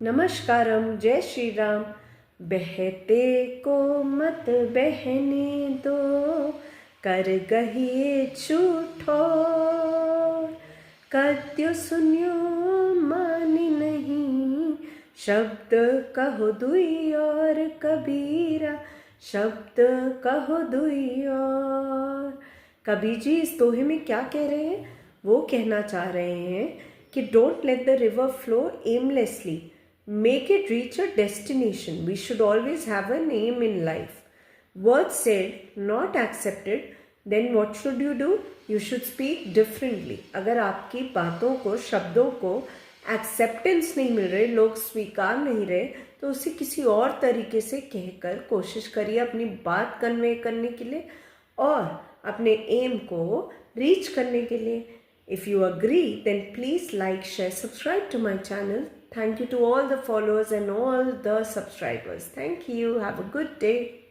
नमस्कारम, जय श्री राम। बहते को मत बहने दो, कर गहिए छूठो, कद्यो सुनियो मानी नहीं, शब्द कहो दुई और कबीरा, शब्द कहो दुई और। कबीर जी इस दोहे में क्या कह रहे हैं? वो कहना चाह रहे हैं कि don't let the river flow aimlessly, make it reach a destination. We should always have an aim in life. Words said, not accepted, then what should you do? You should speak differently. अगर आपकी बातों को, शब्दों को acceptance नहीं मिल रहे, लोग स्वीकार नहीं रहे, तो उसे किसी और तरीके से कहकर कोशिश करिए अपनी बात कन्वे करने के लिए और अपने एम को रीच करने के लिए. If you agree, then please like, share, subscribe to my channel. Thank you to all the followers and all the subscribers. Thank you. Have a good day.